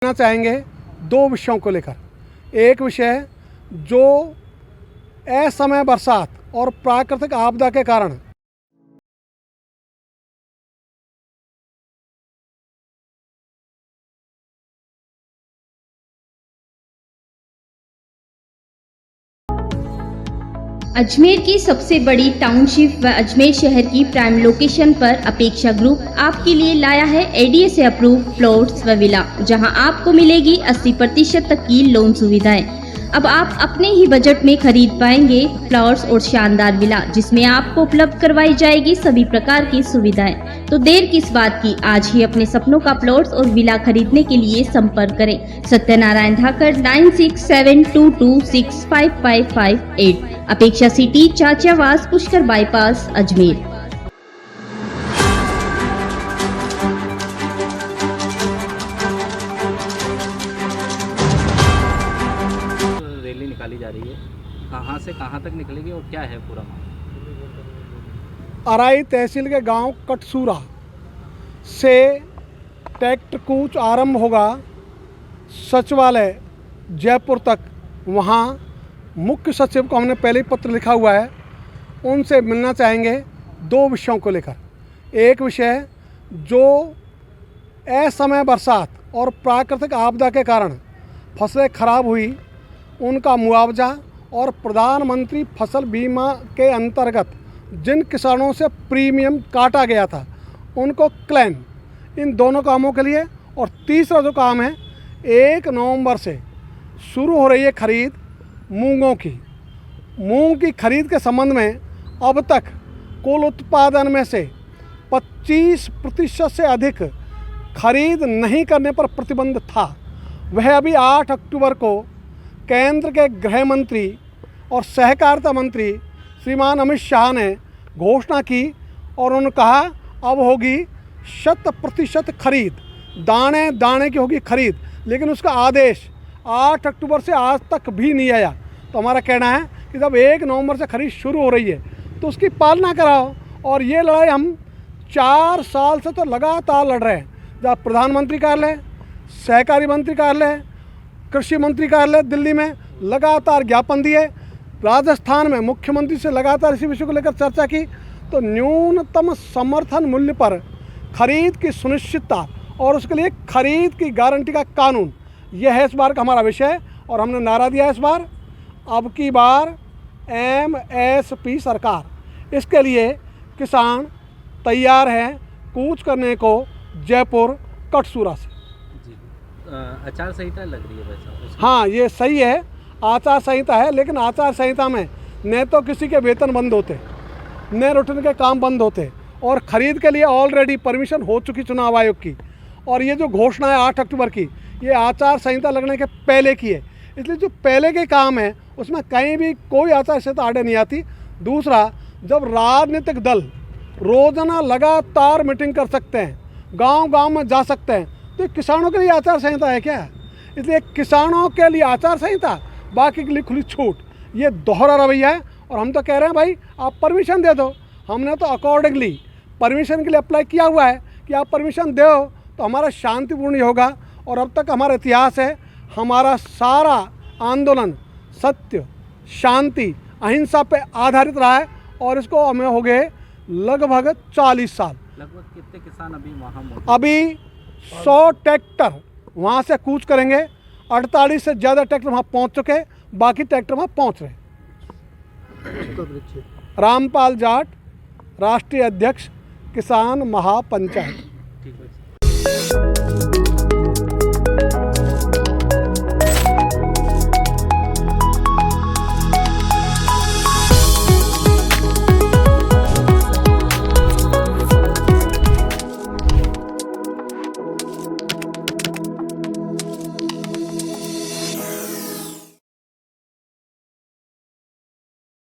करना चाहेंगे दो विषयों को लेकर। एक विषय जो असमय बरसात और प्राकृतिक आपदा के कारण अजमेर की सबसे बड़ी टाउनशिप व अजमेर शहर की प्राइम लोकेशन पर अपेक्षा ग्रुप आपके लिए लाया है एडीए से अप्रूव प्लॉट्स व विला, जहां आपको मिलेगी 80% तक की लोन सुविधाएं। अब आप अपने ही बजट में खरीद पाएंगे प्लॉट्स और शानदार विला, जिसमें आपको उपलब्ध करवाई जाएगी सभी प्रकार की सुविधाएं। तो देर किस बात की, आज ही अपने सपनों का प्लॉट्स और विला खरीदने के लिए संपर्क करें Satyanarayan Dhakar 9672265558। Apeksha city, Chachawas, Pushkar bypass, Ajmer. Rally निकाली जा रही है, कहाँ से कहाँ तक निकलेगी और क्या है पूरा मामला? अराई तहसील के गांव कटसूरा से ट्रैक्टर कूच आरंभ होगा सचिवालय जयपुर तक। वहां मुख्य सचिव को हमने पहले ही पत्र लिखा हुआ है, उनसे मिलना चाहेंगे दो विषयों को लेकर। एक विषय जो असमय बरसात और प्राकृतिक आपदा के कारण फसलें खराब हुई, उनका मुआवजा और प्रधानमंत्री फसल बीमा के अंतर्गत जिन किसानों से प्रीमियम काटा गया था उनको क्लेम, इन दोनों कामों के लिए। और तीसरा जो काम है, 1 नवंबर से शुरू हो रही है खरीद मूंगों की। मूंग की खरीद के संबंध में अब तक कुल उत्पादन में से 25% से अधिक खरीद नहीं करने पर प्रतिबंध था। वह अभी 8 अक्टूबर को केंद्र के गृह मंत्री और सहकारिता मंत्री श्रीमान अमित शाह ने घोषणा की और उन्होंने कहा अब होगी 100% खरीद, दाने दाने की होगी खरीद। लेकिन उसका आदेश 8 अक्टूबर से आज तक भी नहीं आया। तो हमारा कहना है कि जब 1 नवंबर से खरीद शुरू हो रही है तो उसकी पालना कराओ। और ये लड़ाई हम 4 साल से तो लगातार लड़ रहे हैं। जब प्रधानमंत्री कार्यालय, सहकारी मंत्री कार्यालय, कृषि मंत्री कार्यालय दिल्ली में लगातार ज्ञापन दिए, राजस्थान में मुख्यमंत्री से लगातार इसी विषय को लेकर चर्चा की। तो न्यूनतम समर्थन मूल्य पर खरीद की सुनिश्चितता और उसके लिए खरीद की गारंटी का कानून, यह है इस बार का हमारा विषय। और हमने नारा दिया है इस बार, अब की बार MSP सरकार। इसके लिए किसान तैयार हैं कूच करने को जयपुर कटसूरा से। आचार संहिता लग रही है वैसा? हाँ, ये सही है, आचार संहिता है। लेकिन आचार संहिता में न तो किसी के वेतन बंद होते, न रूटीन के काम बंद होते, और ख़रीद के लिए ऑलरेडी परमिशन हो चुकी चुनाव आयोग की। और ये जो घोषणा है 8 अक्टूबर की, ये आचार संहिता लगने के पहले की है। इसलिए जो पहले के काम है उसमें कहीं भी कोई आचार संहिता आड़े नहीं आती। दूसरा, जब राजनीतिक दल रोज़ाना लगातार मीटिंग कर सकते हैं, गांव-गांव में जा सकते हैं, तो किसानों के लिए आचार संहिता है क्या? इसलिए किसानों के लिए आचार संहिता, बाकी के लिए खुली छूट, ये दोहरा रवैया है। और हम तो कह रहे हैं भाई आप परमिशन दे दो। हमने तो अकॉर्डिंगली परमिशन के लिए अप्लाई किया हुआ है कि आप परमिशन दो तो हमारा शांतिपूर्ण ही होगा। और अब तक हमारा इतिहास है, हमारा सारा आंदोलन सत्य, शांति, अहिंसा पे आधारित रहा है। और इसको हमें हो गए लगभग 40 साल। लगभग कितने किसान अभी वहाँ मौजूद? अभी 100 ट्रैक्टर वहाँ से कूच करेंगे, 48 से ज़्यादा ट्रैक्टर वहाँ पहुँच चुके, बाकी ट्रैक्टर वहाँ पहुँच रहे। रामपाल जाट, राष्ट्रीय अध्यक्ष, किसान महापंचायत।